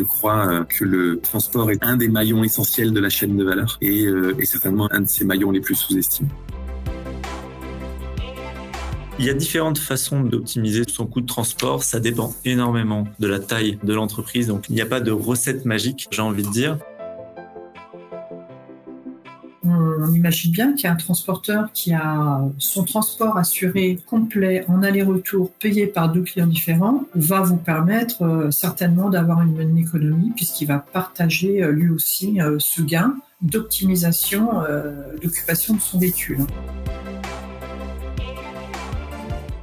je crois que le transport est un des maillons essentiels de la chaîne de valeur et certainement un de ces maillons les plus sous-estimés. Il y a différentes façons d'optimiser son coût de transport. Ça dépend énormément de la taille de l'entreprise. Donc, il n'y a pas de recette magique, j'ai envie de dire. On imagine bien qu'il y a un transporteur qui a son transport assuré complet en aller-retour payé par 2 clients différents va vous permettre certainement d'avoir une bonne économie puisqu'il va partager lui aussi ce gain d'optimisation d'occupation de son véhicule.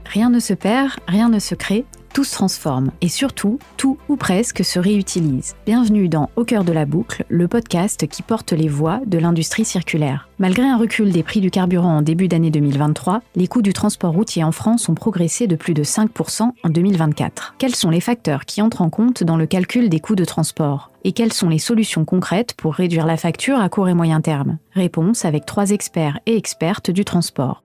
Rien ne se perd, rien ne se crée, tout se transforme. Et surtout, tout ou presque se réutilise. Bienvenue dans Au cœur de la boucle, le podcast qui porte les voix de l'industrie circulaire. Malgré un recul des prix du carburant en début d'année 2023, les coûts du transport routier en France ont progressé de plus de 5% en 2024. Quels sont les facteurs qui entrent en compte dans le calcul des coûts de transport ? Et quelles sont les solutions concrètes pour réduire la facture à court et moyen terme ? Réponse avec 3 experts et expertes du transport.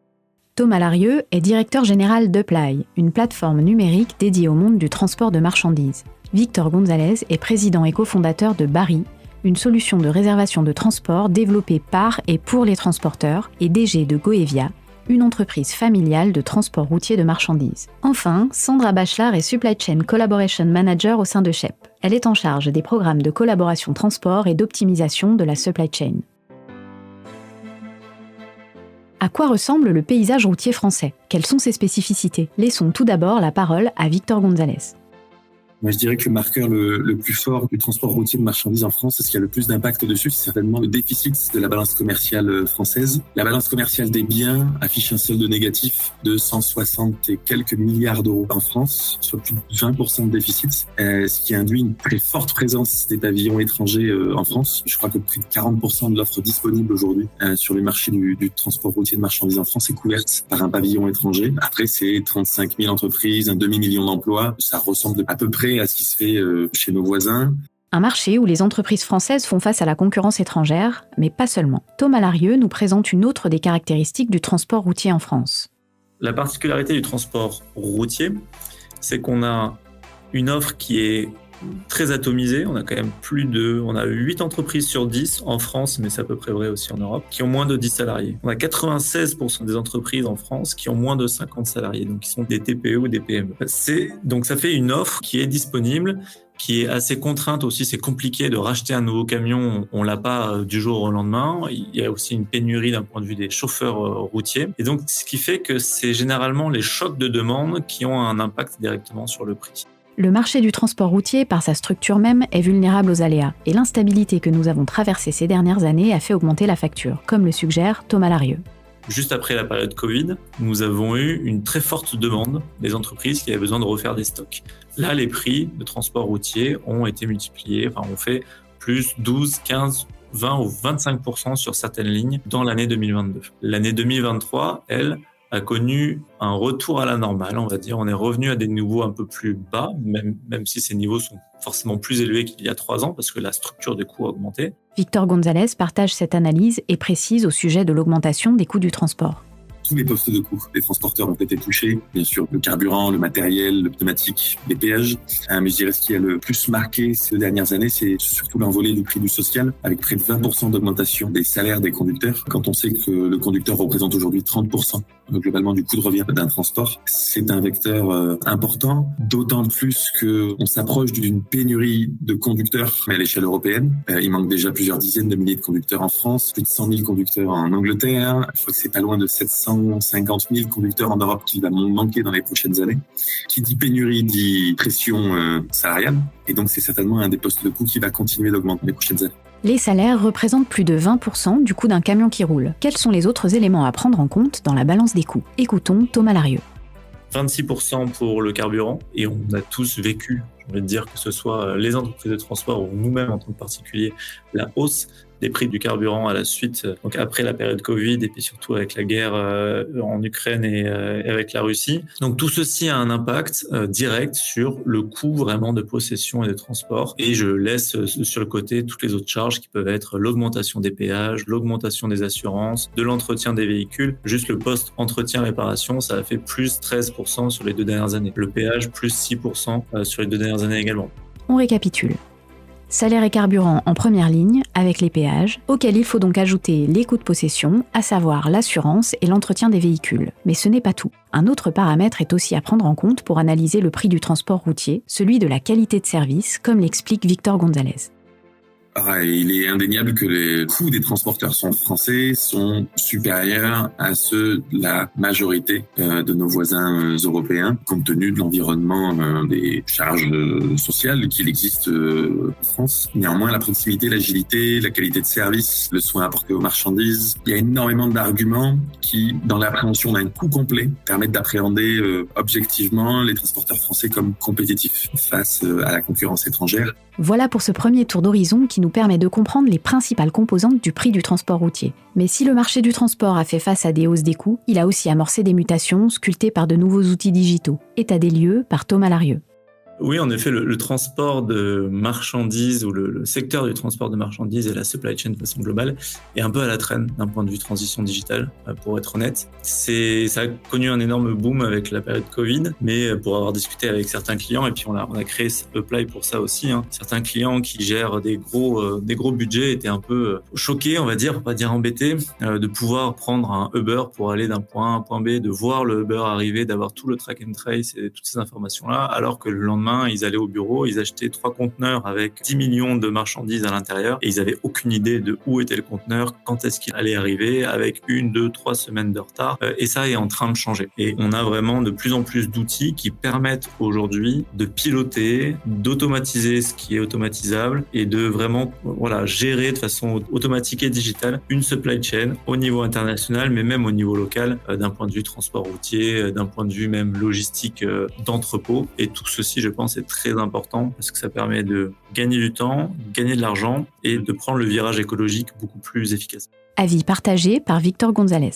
Thomas Larieux est directeur général d'Upply, une plateforme numérique dédiée au monde du transport de marchandises. Victor Gonzalez est président et cofondateur de Barry, une solution de réservation de transport développée par et pour les transporteurs, et DG de Goevia, une entreprise familiale de transport routier de marchandises. Enfin, Sandra Bachelard est Supply Chain Collaboration Manager au sein de Shep. Elle est en charge des programmes de collaboration transport et d'optimisation de la supply chain. À quoi ressemble le paysage routier français ? Quelles sont ses spécificités ? Laissons tout d'abord la parole à Victor Gonzalez. Moi, je dirais que le marqueur le plus fort du transport routier de marchandises en France, et ce qui a le plus d'impact dessus, c'est certainement le déficit de la balance commerciale française. La balance commerciale des biens affiche un solde négatif de 160 et quelques milliards d'euros en France, soit plus de 20% de déficit, ce qui induit une très forte présence des pavillons étrangers en France. Je crois que près de 40% de l'offre disponible aujourd'hui sur le marché du transport routier de marchandises en France est couverte par un pavillon étranger. Après, c'est 35 000 entreprises, un demi-million d'emplois. Ça ressemble à peu près à ce qui se fait chez nos voisins. Un marché où les entreprises françaises font face à la concurrence étrangère, mais pas seulement. Thomas Larieux nous présente une autre des caractéristiques du transport routier en France. La particularité du transport routier, c'est qu'on a une offre qui est très atomisée. On a quand même on a 8 entreprises sur 10 en France, mais c'est à peu près vrai aussi en Europe, qui ont moins de 10 salariés. On a 96% des entreprises en France qui ont moins de 50 salariés, donc qui sont des TPE ou des PME. Donc ça fait une offre qui est disponible, qui est assez contrainte aussi. C'est compliqué de racheter un nouveau camion, on l'a pas du jour au lendemain. Il y a aussi une pénurie d'un point de vue des chauffeurs routiers. Et donc, ce qui fait que c'est généralement les chocs de demande qui ont un impact directement sur le prix. Le marché du transport routier, par sa structure même, est vulnérable aux aléas. Et l'instabilité que nous avons traversée ces dernières années a fait augmenter la facture, comme le suggère Thomas Larieux. Juste après la période Covid, nous avons eu une très forte demande des entreprises qui avaient besoin de refaire des stocks. Là, les prix de transport routier ont été multipliés, on fait plus 12, 15, 20 ou 25% sur certaines lignes dans l'année 2022. L'année 2023, elle, a connu un retour à la normale, on va dire. On est revenu à des niveaux un peu plus bas, même si ces niveaux sont forcément plus élevés qu'il y a 3 ans, parce que la structure des coûts a augmenté. Victor Gonzalez partage cette analyse et précise au sujet de l'augmentation des coûts du transport. Tous les postes de coût des transporteurs ont été touchés. Bien sûr, le carburant, le matériel, le pneumatique, les péages. Mais je dirais ce qui a le plus marqué ces dernières années, c'est surtout l'envolée du prix du social, avec près de 20% d'augmentation des salaires des conducteurs. Quand on sait que le conducteur représente aujourd'hui 30% globalement du coût de revient d'un transport, c'est un vecteur important, d'autant plus qu'on s'approche d'une pénurie de conducteurs à l'échelle européenne. Il manque déjà plusieurs dizaines de milliers de conducteurs en France, plus de 100 000 conducteurs en Angleterre. Je crois que c'est pas loin de 750 000 conducteurs en Europe qui va manquer dans les prochaines années. Qui dit pénurie dit pression salariale, et donc c'est certainement un des postes de coût qui va continuer d'augmenter dans les prochaines années. Les salaires représentent plus de 20% du coût d'un camion qui roule. Quels sont les autres éléments à prendre en compte dans la balance des coûts ? Écoutons Thomas Larieux. 26% pour le carburant, et on a tous vécu, j'ai envie de dire, que ce soit les entreprises de transport ou nous-mêmes en tant que particuliers, la hausse des prix du carburant à la suite, donc après la période Covid et puis surtout avec la guerre en Ukraine et avec la Russie. Donc tout ceci a un impact direct sur le coût vraiment de possession et de transport. Et je laisse sur le côté toutes les autres charges qui peuvent être l'augmentation des péages, l'augmentation des assurances, de l'entretien des véhicules. Juste le post-entretien-réparation, ça a fait plus 13% sur les 2 dernières années. Le péage, plus 6% sur les 2 dernières années également. On récapitule. Salaire et carburant en première ligne, avec les péages, auxquels il faut donc ajouter les coûts de possession, à savoir l'assurance et l'entretien des véhicules. Mais ce n'est pas tout. Un autre paramètre est aussi à prendre en compte pour analyser le prix du transport routier, celui de la qualité de service, comme l'explique Victor Gonzalez. Il est indéniable que les coûts des transporteurs français sont supérieurs à ceux de la majorité de nos voisins européens, compte tenu de l'environnement des charges sociales qu'il existe en France. Néanmoins, la proximité, l'agilité, la qualité de service, le soin apporté aux marchandises, il y a énormément d'arguments qui, dans l'appréhension d'un coût complet, permettent d'appréhender objectivement les transporteurs français comme compétitifs face à la concurrence étrangère. Voilà pour ce premier tour d'horizon qui nous permet de comprendre les principales composantes du prix du transport routier. Mais si le marché du transport a fait face à des hausses des coûts, il a aussi amorcé des mutations sculptées par de nouveaux outils digitaux. État des lieux par Thomas Larieux. Oui, en effet, le transport de marchandises ou le secteur du transport de marchandises et la supply chain de façon globale est un peu à la traîne d'un point de vue transition digitale, pour être honnête. Ça a connu un énorme boom avec la période Covid, mais pour avoir discuté avec certains clients, et puis on a créé Apply pour ça aussi, certains clients qui gèrent des gros budgets étaient un peu choqués, on va dire, pour pas dire embêtés, de pouvoir prendre un Uber pour aller d'un point A à un point B, de voir le Uber arriver, d'avoir tout le track and trace et toutes ces informations-là, alors que le lendemain, ils allaient au bureau, ils achetaient 3 conteneurs avec 10 millions de marchandises à l'intérieur et ils avaient aucune idée de où était le conteneur, quand est-ce qu'il allait arriver, avec 1, 2, 3 semaines de retard. Et ça est en train de changer. Et on a vraiment de plus en plus d'outils qui permettent aujourd'hui de piloter, d'automatiser ce qui est automatisable et de vraiment gérer de façon automatique et digitale une supply chain au niveau international, mais même au niveau local, d'un point de vue transport routier, d'un point de vue même logistique d'entrepôt. Et tout ceci, je pense, c'est très important parce que ça permet de gagner du temps, gagner de l'argent et de prendre le virage écologique beaucoup plus efficace. Avis partagé par Victor Gonzalez.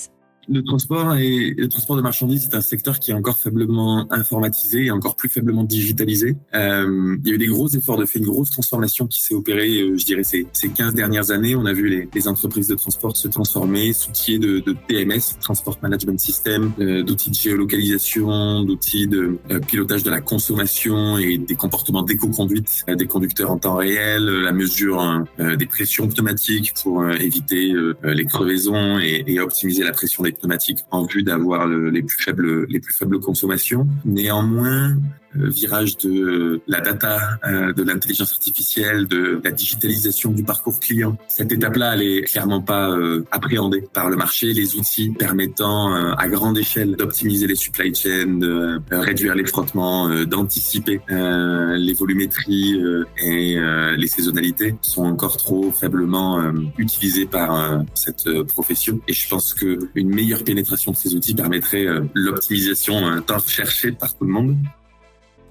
Le transport de marchandises est un secteur qui est encore faiblement informatisé et encore plus faiblement digitalisé. Il y a eu des gros efforts une grosse transformation qui s'est opérée, je dirais, ces 15 dernières années. On a vu les entreprises de transport se transformer, s'outiller de TMS, Transport Management System, d'outils de géolocalisation, d'outils de pilotage de la consommation et des comportements d'éco-conduite des conducteurs en temps réel, la mesure des pressions pneumatiques pour éviter les crevaisons et optimiser la pression des pneumatiques en vue d'avoir les plus faibles consommations. Néanmoins, virage de la data, de l'intelligence artificielle, de la digitalisation du parcours client. Cette étape-là, elle est clairement pas appréhendée par le marché. Les outils permettant à grande échelle d'optimiser les supply chains, de réduire les frottements, d'anticiper les volumétries et les saisonnalités sont encore trop faiblement utilisés par cette profession. Et je pense que une meilleure pénétration de ces outils permettrait l'optimisation tant recherchée par tout le monde.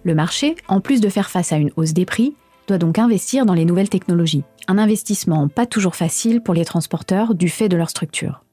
Le marché, en plus de faire face à une hausse des prix, doit donc investir dans les nouvelles technologies. Un investissement pas toujours facile pour les transporteurs du fait de leur structure.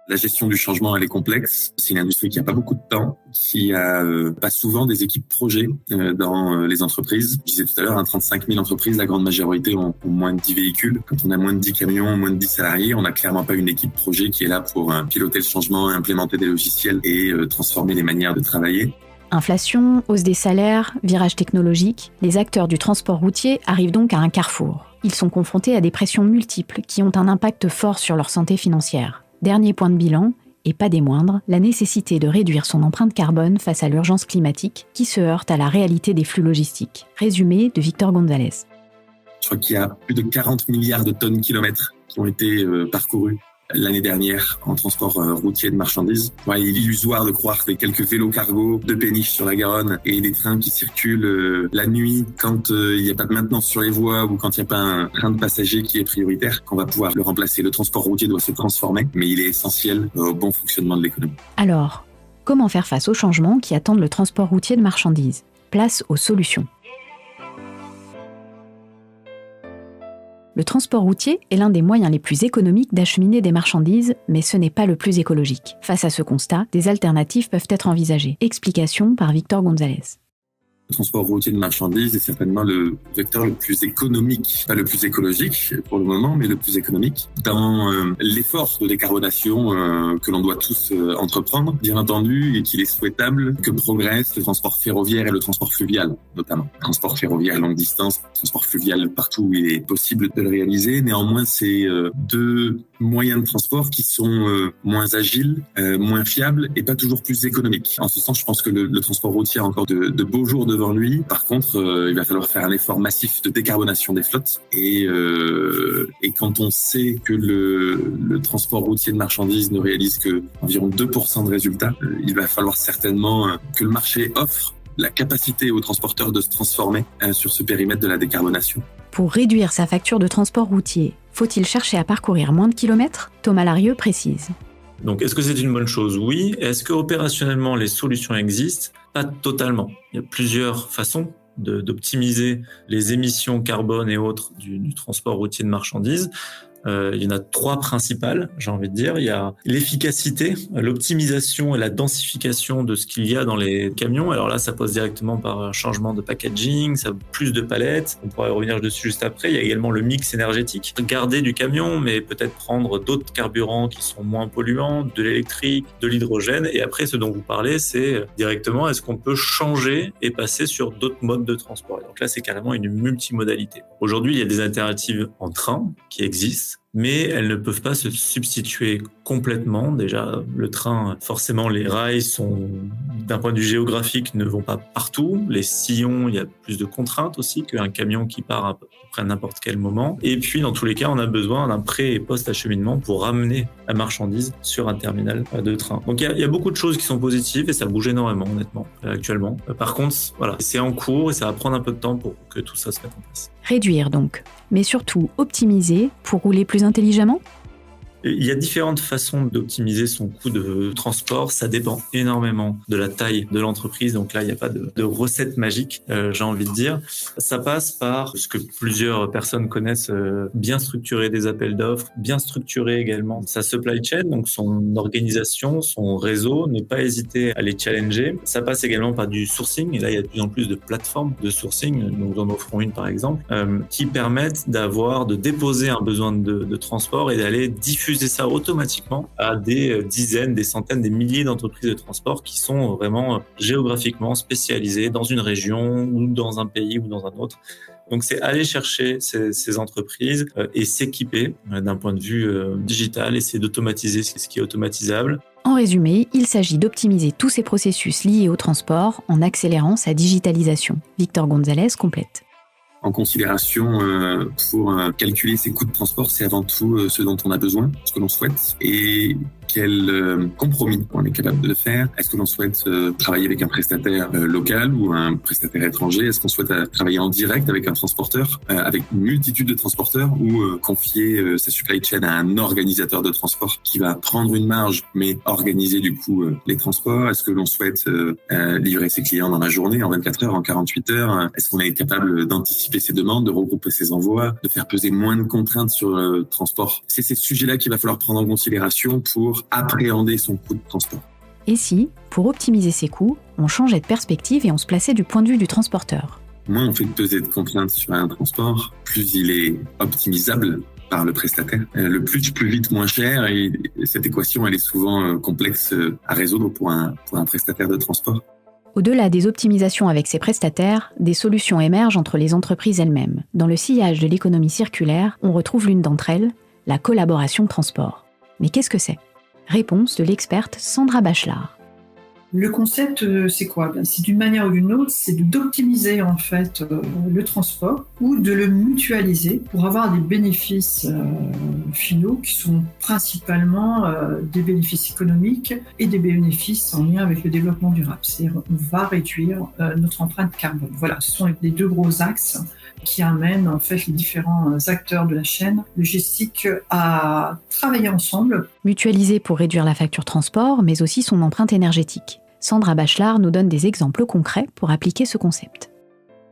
La gestion du changement, elle est complexe. C'est une industrie qui a pas beaucoup de temps, qui a pas souvent des équipes projets dans les entreprises. Je disais tout à l'heure, 35 000 entreprises, la grande majorité ont moins de 10 véhicules. Quand on a moins de 10 camions, moins de 10 salariés, on n'a clairement pas une équipe projet qui est là pour piloter le changement, implémenter des logiciels et transformer les manières de travailler. Inflation, hausse des salaires, virage technologique, les acteurs du transport routier arrivent donc à un carrefour. Ils sont confrontés à des pressions multiples qui ont un impact fort sur leur santé financière. Dernier point de bilan, et pas des moindres, la nécessité de réduire son empreinte carbone face à l'urgence climatique qui se heurte à la réalité des flux logistiques. Résumé de Victor Gonzalez. Je crois qu'il y a plus de 40 milliards de tonnes kilomètres qui ont été parcourus l'année dernière en transport routier de marchandises. Il est illusoire de croire que quelques vélos cargo de péniche sur la Garonne et des trains qui circulent la nuit quand il n'y a pas de maintenance sur les voies ou quand il n'y a pas un train de passagers qui est prioritaire, qu'on va pouvoir le remplacer. Le transport routier doit se transformer, mais il est essentiel au bon fonctionnement de l'économie. Alors, comment faire face aux changements qui attendent le transport routier de marchandises ? Place aux solutions. Le transport routier est l'un des moyens les plus économiques d'acheminer des marchandises, mais ce n'est pas le plus écologique. Face à ce constat, des alternatives peuvent être envisagées. Explication par Victor Gonzalez. Le transport routier de marchandises est certainement le vecteur le plus économique, pas le plus écologique pour le moment, mais le plus économique dans l'effort de décarbonation que l'on doit tous entreprendre. Bien entendu, et qu'il est souhaitable que progresse le transport ferroviaire et le transport fluvial, notamment. Transport ferroviaire longue distance, transport fluvial partout où il est possible de le réaliser. Néanmoins, c'est deux moyens de transport qui sont moins agiles, moins fiables et pas toujours plus économiques. En ce sens, je pense que le transport routier a encore de beaux jours devant lui. Par contre, il va falloir faire un effort massif de décarbonation des flottes. Et quand on sait que le transport routier de marchandises ne réalise que environ 2% de résultats, il va falloir certainement que le marché offre la capacité aux transporteurs de se transformer sur ce périmètre de la décarbonation. Pour réduire sa facture de transport routier, faut-il chercher à parcourir moins de kilomètres ? Thomas Larieux précise. Donc, est-ce que c'est une bonne chose ? Oui. Est-ce que opérationnellement les solutions existent ? Pas totalement. Il y a plusieurs façons d'optimiser les émissions carbone et autres du transport routier de marchandises. Il y en a 3 principales, j'ai envie de dire. Il y a l'efficacité, l'optimisation et la densification de ce qu'il y a dans les camions. Alors là, ça passe directement par un changement de packaging, ça plus de palettes. On pourra y revenir dessus juste après. Il y a également le mix énergétique. Garder du camion, mais peut-être prendre d'autres carburants qui sont moins polluants, de l'électrique, de l'hydrogène. Et après, ce dont vous parlez, c'est directement, est-ce qu'on peut changer et passer sur d'autres modes de transport ? Donc là, c'est carrément une multimodalité. Aujourd'hui, il y a des alternatives en train qui existent, mais elles ne peuvent pas se substituer complètement. Déjà, le train, forcément, les rails sont, d'un point de vue géographique, ne vont pas partout. Les sillons, il y a plus de contraintes aussi qu'un camion qui part à peu près à n'importe quel moment. Et puis, dans tous les cas, on a besoin d'un pré- et post-acheminement pour ramener la marchandise sur un terminal de train. Donc, il y a beaucoup de choses qui sont positives et ça bouge énormément, honnêtement, actuellement. Par contre, voilà, c'est en cours et ça va prendre un peu de temps pour que tout ça se mette en place. Réduire donc, mais surtout optimiser pour rouler plus intelligemment ? Il y a différentes façons d'optimiser son coût de transport. Ça dépend énormément de la taille de l'entreprise. Donc là, il n'y a pas de recette magique, j'ai envie de dire. Ça passe par ce que plusieurs personnes connaissent, bien structurer des appels d'offres, bien structurer également sa supply chain, donc son organisation, son réseau, ne pas hésiter à les challenger. Ça passe également par du sourcing. Et là, il y a de plus en plus de plateformes de sourcing. Nous en offrons une, par exemple, qui permettent de déposer un besoin de transport et d'aller diffuser ça automatiquement à des dizaines, des centaines, des milliers d'entreprises de transport qui sont vraiment géographiquement spécialisées dans une région ou dans un pays ou dans un autre. Donc, c'est aller chercher ces entreprises et s'équiper d'un point de vue digital, essayer d'automatiser ce qui est automatisable. En résumé, il s'agit d'optimiser tous ces processus liés au transport en accélérant sa digitalisation. Victor Gonzalez complète. En considération pour calculer ses coûts de transport, c'est avant tout ce dont on a besoin, ce que l'on souhaite et quel compromis on est capable de faire. Est-ce que l'on souhaite travailler avec un prestataire local ou un prestataire étranger ? Est-ce qu'on souhaite travailler en direct avec un transporteur, avec une multitude de transporteurs ou confier sa supply chain à un organisateur de transport qui va prendre une marge mais organiser du coup les transports ? Est-ce que l'on souhaite livrer ses clients dans la journée, en 24 heures, en 48 heures ? Est-ce qu'on est capable d'anticiper ses demandes, de regrouper ses envois, de faire peser moins de contraintes sur le transport ? C'est ces sujets-là qu'il va falloir prendre en considération pour appréhender son coût de transport. Et si, pour optimiser ses coûts, on changeait de perspective et on se plaçait du point de vue du transporteur ? Moins on fait peser de contraintes sur un transport, plus il est optimisable par le prestataire. Le plus vite, moins cher, et cette équation, elle est souvent complexe à résoudre pour un prestataire de transport. Au-delà des optimisations avec ses prestataires, des solutions émergent entre les entreprises elles-mêmes. Dans le sillage de l'économie circulaire, on retrouve l'une d'entre elles, la collaboration transport. Mais qu'est-ce que c'est ? Réponse de l'experte Sandra Bachelard. Le concept, c'est quoi ? C'est d'une manière ou d'une autre, c'est d'optimiser en fait le transport ou de le mutualiser pour avoir des bénéfices finaux qui sont principalement des bénéfices économiques et des bénéfices en lien avec le développement durable. C'est-à-dire on va réduire notre empreinte carbone. Voilà, ce sont les 2 gros axes qui amènent en fait les différents acteurs de la chaîne logistique à travailler ensemble. Mutualiser pour réduire la facture transport, mais aussi son empreinte énergétique. Sandra Bachelard nous donne des exemples concrets pour appliquer ce concept.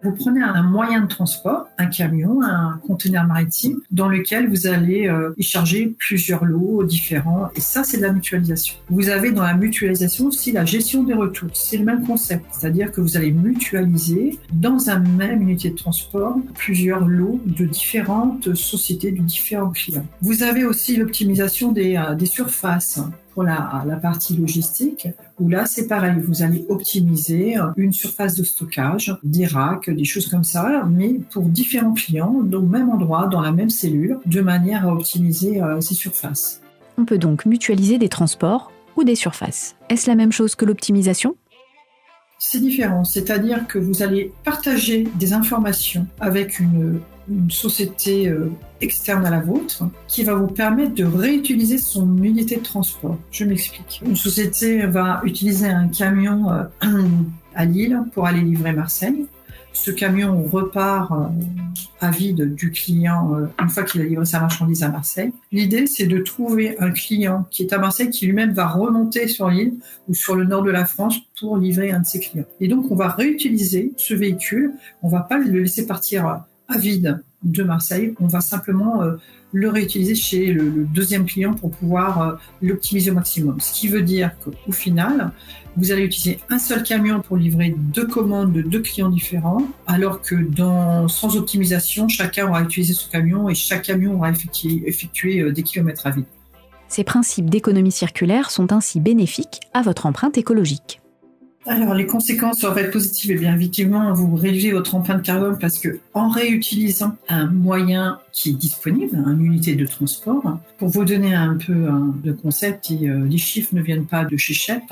Vous prenez un moyen de transport, un camion, un conteneur maritime, dans lequel vous allez y charger plusieurs lots différents. Et ça, c'est de la mutualisation. Vous avez dans la mutualisation aussi la gestion des retours. C'est le même concept. C'est-à-dire que vous allez mutualiser dans un même unité de transport plusieurs lots de différentes sociétés, de différents clients. Vous avez aussi l'optimisation des surfaces. Pour la partie logistique, où là, c'est pareil, vous allez optimiser une surface de stockage, des racks, des choses comme ça, mais pour différents clients, au même endroit, dans la même cellule, de manière à optimiser ces surfaces. On peut donc mutualiser des transports ou des surfaces. Est-ce la même chose que l'optimisation ? C'est différent, c'est-à-dire que vous allez partager des informations avec une société externe à la vôtre qui va vous permettre de réutiliser son unité de transport. Je m'explique. Une société va utiliser un camion à Lille pour aller livrer Marseille. Ce camion repart à vide du client une fois qu'il a livré sa marchandise à Marseille. L'idée, c'est de trouver un client qui est à Marseille qui lui-même va remonter sur l'île ou sur le nord de la France pour livrer un de ses clients. Et donc, on va réutiliser ce véhicule. On ne va pas le laisser partir à vide de Marseille. On va simplement le réutiliser chez le deuxième client pour pouvoir l'optimiser au maximum. Ce qui veut dire qu'au final, vous allez utiliser un seul camion pour livrer 2 commandes de 2 clients différents, alors que sans optimisation, chacun aura utilisé son camion et chaque camion aura effectué des kilomètres à vide. Ces principes d'économie circulaire sont ainsi bénéfiques à votre empreinte écologique. Alors, les conséquences vont être positives. Et bien, effectivement, vous réduisez votre empreinte carbone parce que, en réutilisant un moyen qui est disponible, une unité de transport, pour vous donner un peu de concept, et les chiffres ne viennent pas de chez Shep,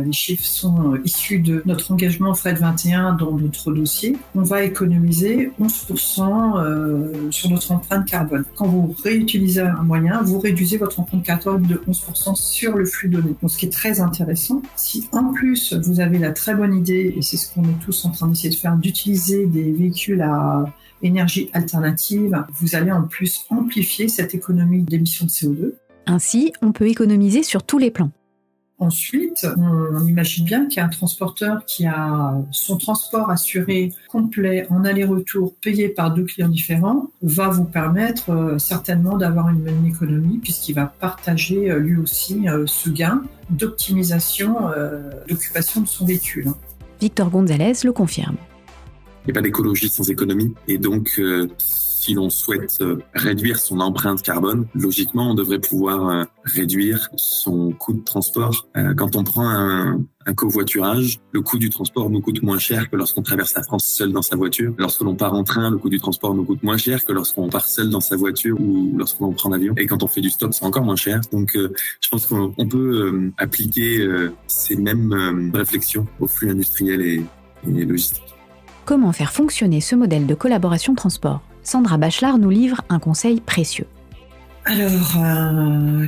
les chiffres sont issus de notre engagement Fred 21 dans notre dossier. On va économiser 11% sur notre empreinte carbone. Quand vous réutilisez un moyen, vous réduisez votre empreinte carbone de 11% sur le flux donné. Donc, ce qui est très intéressant, si en plus vous avez la très bonne idée, et c'est ce qu'on est tous en train d'essayer de faire, d'utiliser des véhicules à énergie alternative, vous allez en plus amplifier cette économie d'émissions de CO2. Ainsi, on peut économiser sur tous les plans. Ensuite, on imagine bien qu'il y a un transporteur qui a son transport assuré complet en aller-retour payé par 2 clients différents, va vous permettre certainement d'avoir une bonne économie puisqu'il va partager lui aussi ce gain d'optimisation d'occupation de son véhicule. Victor Gonzalez le confirme. Il n'y a pas d'écologie sans économie et donc si l'on souhaite réduire son empreinte carbone, logiquement, on devrait pouvoir réduire son coût de transport. Quand on prend un covoiturage, le coût du transport nous coûte moins cher que lorsqu'on traverse la France seul dans sa voiture. Lorsque l'on part en train, le coût du transport nous coûte moins cher que lorsqu'on part seul dans sa voiture ou lorsqu'on prend l'avion. Et quand on fait du stop, c'est encore moins cher. Donc, je pense qu'on peut appliquer ces mêmes réflexions au flux industriel et logistique. Comment faire fonctionner ce modèle de collaboration transport ? Sandra Bachelard nous livre un conseil précieux. Alors,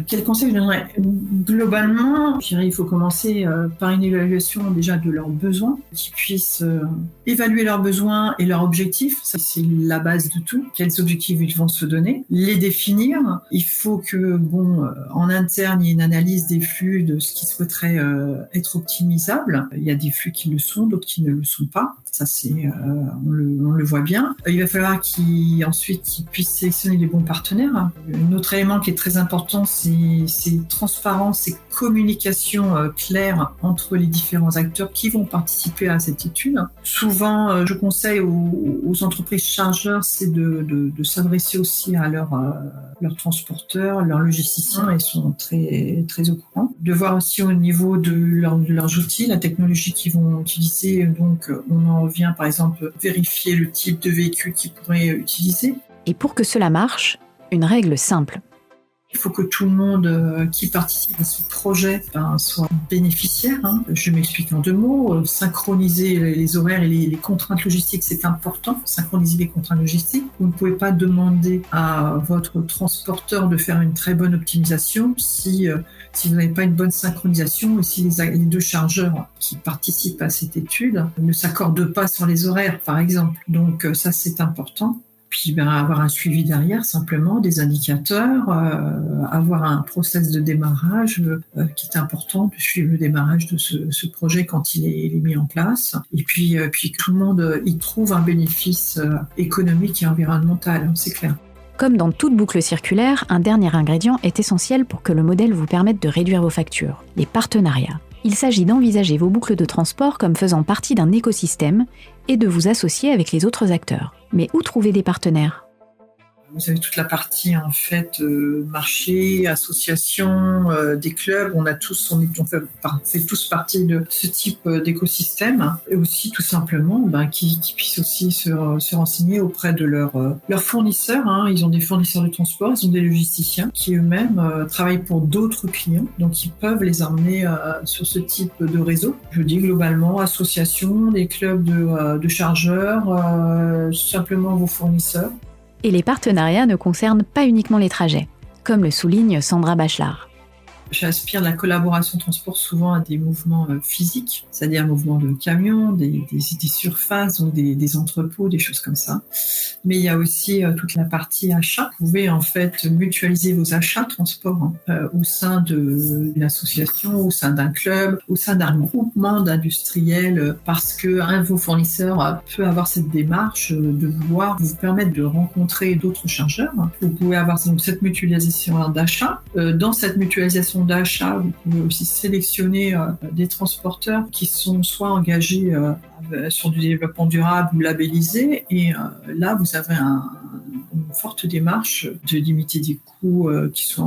quel conseil je donnerais ? Globalement, je dirais il faut commencer par une évaluation déjà de leurs besoins, qu'ils puissent évaluer leurs besoins et leurs objectifs. Ça, c'est la base de tout. Quels objectifs ils vont se donner ? Les définir. Il faut que, en interne, il y ait une analyse des flux de ce qui souhaiterait être optimisable. Il y a des flux qui le sont, d'autres qui ne le sont pas. Ça, on le voit bien. Il va falloir ensuite qu'ils puissent sélectionner les bons partenaires. Un autre élément qui est très important, c'est transparence et communication claire entre les différents acteurs qui vont participer à cette étude. Souvent, je conseille aux entreprises chargeurs, c'est de s'adresser aussi à leurs transporteurs, leurs logisticiens, ils sont très, très au courant. De voir aussi au niveau de leurs outils, la technologie qu'ils vont utiliser. Donc, on en revient par exemple vérifier le type de véhicule qu'ils pourraient utiliser. Et pour que cela marche, une règle simple. Il faut que tout le monde qui participe à ce projet soit bénéficiaire. Je m'explique en 2 mots. Synchroniser les horaires et les contraintes logistiques, c'est important. Synchroniser les contraintes logistiques. Vous ne pouvez pas demander à votre transporteur de faire une très bonne optimisation si vous n'avez pas une bonne synchronisation et si les 2 chargeurs qui participent à cette étude ne s'accordent pas sur les horaires, par exemple. Donc ça, c'est important. puis avoir un suivi derrière, simplement des indicateurs, avoir un process de démarrage qui est important, de suivre le démarrage de ce projet quand il est mis en place. Et puis que tout le monde y trouve un bénéfice économique et environnemental, c'est clair. Comme dans toute boucle circulaire, un dernier ingrédient est essentiel pour que le modèle vous permette de réduire vos factures, les partenariats. Il s'agit d'envisager vos boucles de transport comme faisant partie d'un écosystème et de vous associer avec les autres acteurs. Mais où trouver des partenaires ? Vous avez toute la partie en fait marché, association, des clubs. On fait tous partie de ce type d'écosystème, et aussi tout simplement qui puissent aussi se renseigner auprès de leurs fournisseurs. Ils ont des fournisseurs de transport, ils ont des logisticiens qui eux-mêmes travaillent pour d'autres clients, donc ils peuvent les emmener sur ce type de réseau. Je dis globalement association, les clubs de chargeurs, simplement vos fournisseurs. Et les partenariats ne concernent pas uniquement les trajets, comme le souligne Sandra Bachelard. J'aspire la collaboration transport souvent à des mouvements physiques, c'est-à-dire mouvements de camions, des surfaces, donc des entrepôts, des choses comme ça. Mais il y a aussi toute la partie achat. Vous pouvez en fait mutualiser vos achats transport au sein d'une association, au sein d'un club, au sein d'un groupement d'industriels, parce qu'un de vos fournisseurs peut avoir cette démarche de vouloir vous permettre de rencontrer d'autres chargeurs. Vous pouvez avoir donc cette mutualisation d'achat. Dans cette mutualisation d'achat, vous pouvez aussi sélectionner des transporteurs qui sont soit engagés sur du développement durable ou labellisés, et là vous avez une forte démarche de limiter des coûts qui soient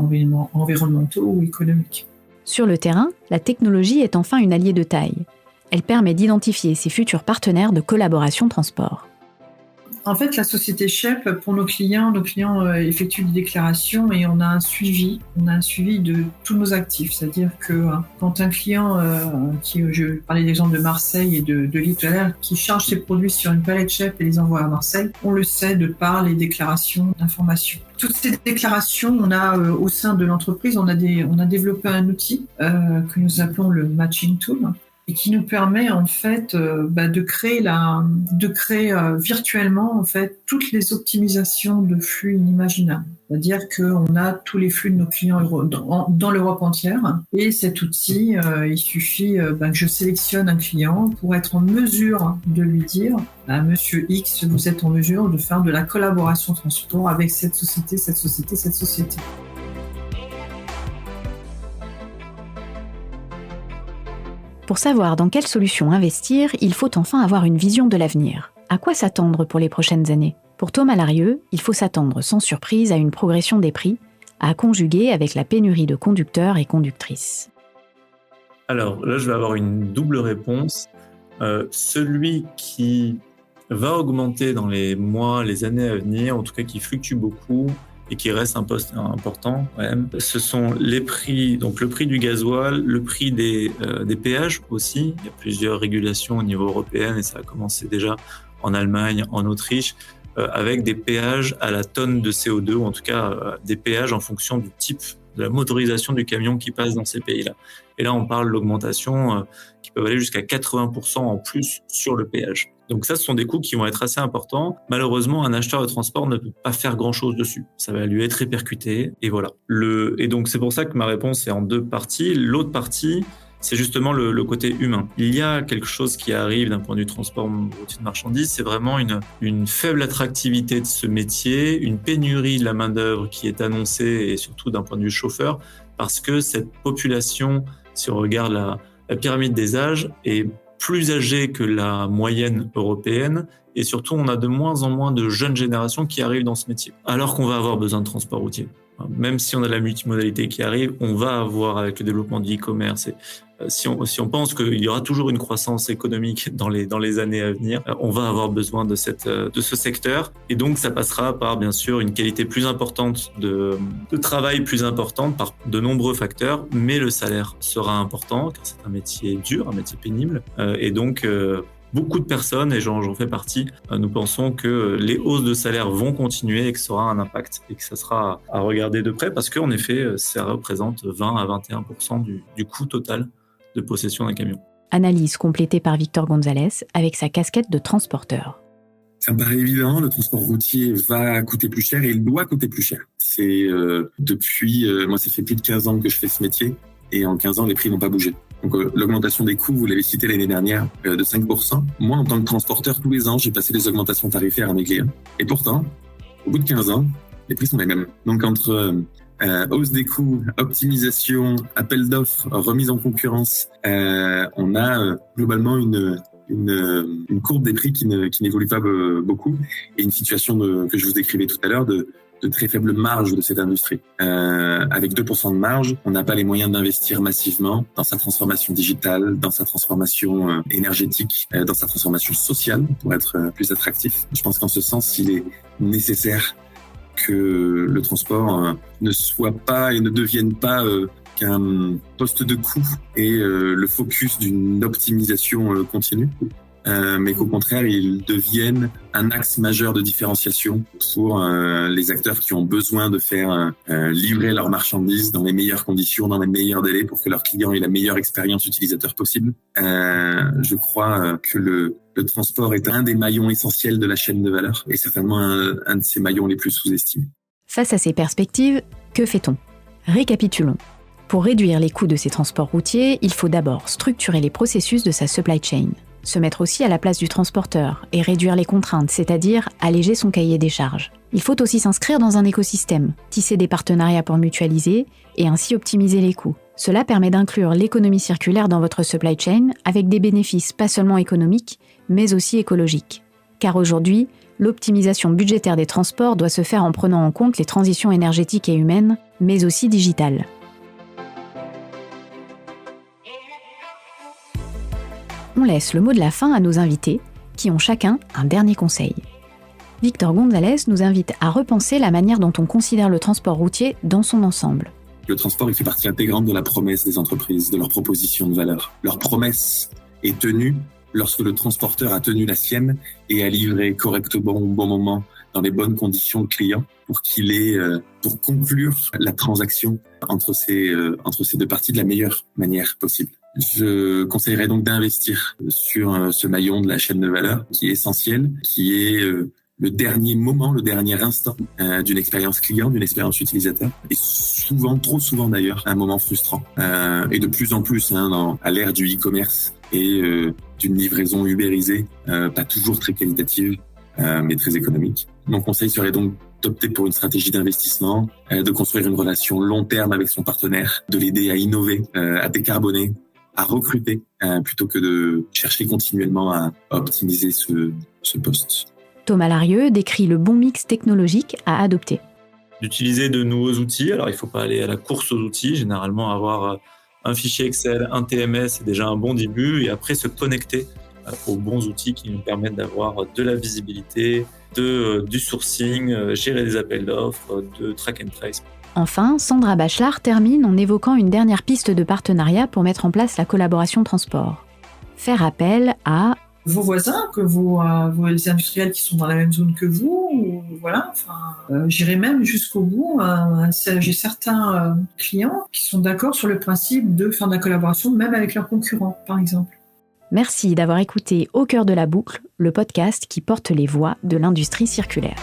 environnementaux ou économiques. Sur le terrain, la technologie est enfin une alliée de taille. Elle permet d'identifier ses futurs partenaires de collaboration transport. En fait, la société Shep, pour nos clients effectuent des déclarations et on a un suivi de tous nos actifs. C'est-à-dire que quand un client, je parlais d'exemple de Marseille et de Lille tout à l'heure, qui charge ses produits sur une palette Shep et les envoie à Marseille, on le sait de par les déclarations d'information. Toutes ces déclarations, on a au sein de l'entreprise, on a développé un outil que nous appelons le Matching Tool, et qui nous permet en fait de créer virtuellement en fait toutes les optimisations de flux inimaginables. C'est-à-dire qu'on a tous les flux de nos clients dans l'Europe entière, et cet outil, il suffit que je sélectionne un client pour être en mesure de lui dire Monsieur X, vous êtes en mesure de faire de la collaboration transport avec cette société. Pour savoir dans quelle solution investir, il faut enfin avoir une vision de l'avenir. À quoi s'attendre pour les prochaines années ? Pour Thomas Larieux, il faut s'attendre sans surprise à une progression des prix, à conjuguer avec la pénurie de conducteurs et conductrices. Alors là, je vais avoir une double réponse. Celui qui va augmenter dans les mois, les années à venir, en tout cas qui fluctue beaucoup, et qui reste un poste important quand même, ce sont les prix, donc le prix du gasoil, le prix des péages aussi. Il y a plusieurs régulations au niveau européen et ça a commencé déjà en Allemagne, en Autriche, avec des péages à la tonne de CO2, ou en tout cas des péages en fonction du type de la motorisation du camion qui passe dans ces pays-là. Et là, on parle d'augmentation qui peut aller jusqu'à 80% en plus sur le péage. Donc ça, ce sont des coûts qui vont être assez importants. Malheureusement, un acheteur de transport ne peut pas faire grand-chose dessus. Ça va lui être répercuté, et voilà. Et donc, c'est pour ça que ma réponse est en deux parties. L'autre partie, c'est justement le côté humain. Il y a quelque chose qui arrive d'un point de vue transport routier de marchandises, c'est vraiment une faible attractivité de ce métier, une pénurie de la main-d'œuvre qui est annoncée, et surtout d'un point de vue chauffeur, parce que cette population, si on regarde la pyramide des âges, est plus âgée que la moyenne européenne, et surtout on a de moins en moins de jeunes générations qui arrivent dans ce métier, alors qu'on va avoir besoin de transport routier. Même si on a la multimodalité qui arrive, on va avoir, avec le développement du e-commerce, et si on pense qu'il y aura toujours une croissance économique dans les années à venir, on va avoir besoin de ce secteur, et donc ça passera par bien sûr une qualité plus importante de travail, plus importante par de nombreux facteurs, mais le salaire sera important car c'est un métier dur, un métier pénible, et donc beaucoup de personnes, et j'en fais partie, nous pensons que les hausses de salaire vont continuer et que ça aura un impact et que ça sera à regarder de près, parce qu'en effet, ça représente 20 à 21% du coût total de possession d'un camion. Analyse complétée par Victor Gonzalez avec sa casquette de transporteur. Ça me paraît évident, le transport routier va coûter plus cher et il doit coûter plus cher. C'est moi ça fait plus de 15 ans que je fais ce métier et en 15 ans les prix n'ont pas bougé. Donc l'augmentation des coûts, vous l'avez cité l'année dernière, de 5%. Moi en tant que transporteur, tous les ans, j'ai passé des augmentations tarifaires à mes clients. Et pourtant, au bout de 15 ans, les prix sont les mêmes. Donc entre hausse des coûts, optimisation, appel d'offres, remise en concurrence, on a globalement une courbe des prix qui n'évolue pas beaucoup et une situation que je vous décrivais tout à l'heure de très faible marge de cette industrie. Avec 2% de marge, on n'a pas les moyens d'investir massivement dans sa transformation digitale, dans sa transformation énergétique, dans sa transformation sociale pour être plus attractif. Je pense qu'en ce sens, il est nécessaire que le transport ne soit pas et ne devienne pas qu'un poste de coût et le focus d'une optimisation continue, mais qu'au contraire, il devienne un axe majeur de différenciation pour les acteurs qui ont besoin de faire livrer leurs marchandises dans les meilleures conditions, dans les meilleurs délais pour que leurs clients aient la meilleure expérience utilisateur possible. Je crois que le transport est un des maillons essentiels de la chaîne de valeur et certainement un de ces maillons les plus sous-estimés. Face à ces perspectives, que fait-on ? Récapitulons. Pour réduire les coûts de ces transports routiers, il faut d'abord structurer les processus de sa supply chain, se mettre aussi à la place du transporteur et réduire les contraintes, c'est-à-dire alléger son cahier des charges. Il faut aussi s'inscrire dans un écosystème, tisser des partenariats pour mutualiser et ainsi optimiser les coûts. Cela permet d'inclure l'économie circulaire dans votre supply chain avec des bénéfices pas seulement économiques, mais aussi écologiques. Car aujourd'hui, l'optimisation budgétaire des transports doit se faire en prenant en compte les transitions énergétiques et humaines, mais aussi digitales. On laisse le mot de la fin à nos invités, qui ont chacun un dernier conseil. Victor Gonzalez nous invite à repenser la manière dont on considère le transport routier dans son ensemble. Le transport, il fait partie intégrante de la promesse des entreprises, de leur proposition de valeur. Leur promesse est tenue lorsque le transporteur a tenu la sienne et a livré correctement au bon moment, dans les bonnes conditions le client, pour conclure la transaction entre ces deux parties de la meilleure manière possible. Je conseillerais donc d'investir sur ce maillon de la chaîne de valeur qui est essentiel, qui est le dernier moment, le dernier instant d'une expérience client, d'une expérience utilisateur, et souvent, trop souvent d'ailleurs, un moment frustrant. Et de plus en plus, à l'ère du e-commerce et d'une livraison ubérisée, pas toujours très qualitative, mais très économique. Mon conseil serait donc d'opter pour une stratégie d'investissement, de construire une relation long terme avec son partenaire, de l'aider à innover, à décarboner, à recruter, plutôt que de chercher continuellement à optimiser ce poste. Thomas Larieux décrit le bon mix technologique à adopter. D'utiliser de nouveaux outils. Alors, il ne faut pas aller à la course aux outils. Généralement, avoir un fichier Excel, un TMS, c'est déjà un bon début. Et après, se connecter aux bons outils qui nous permettent d'avoir de la visibilité, du sourcing, gérer des appels d'offres, de track and trace. Enfin, Sandra Bachelard termine en évoquant une dernière piste de partenariat pour mettre en place la collaboration transport. Faire appel à vos voisins, que vos industriels qui sont dans la même zone que vous, ou, voilà. J'irai même jusqu'au bout. J'ai certains clients qui sont d'accord sur le principe de faire de la collaboration, même avec leurs concurrents, par exemple. Merci d'avoir écouté Au cœur de la boucle, le podcast qui porte les voix de l'industrie circulaire.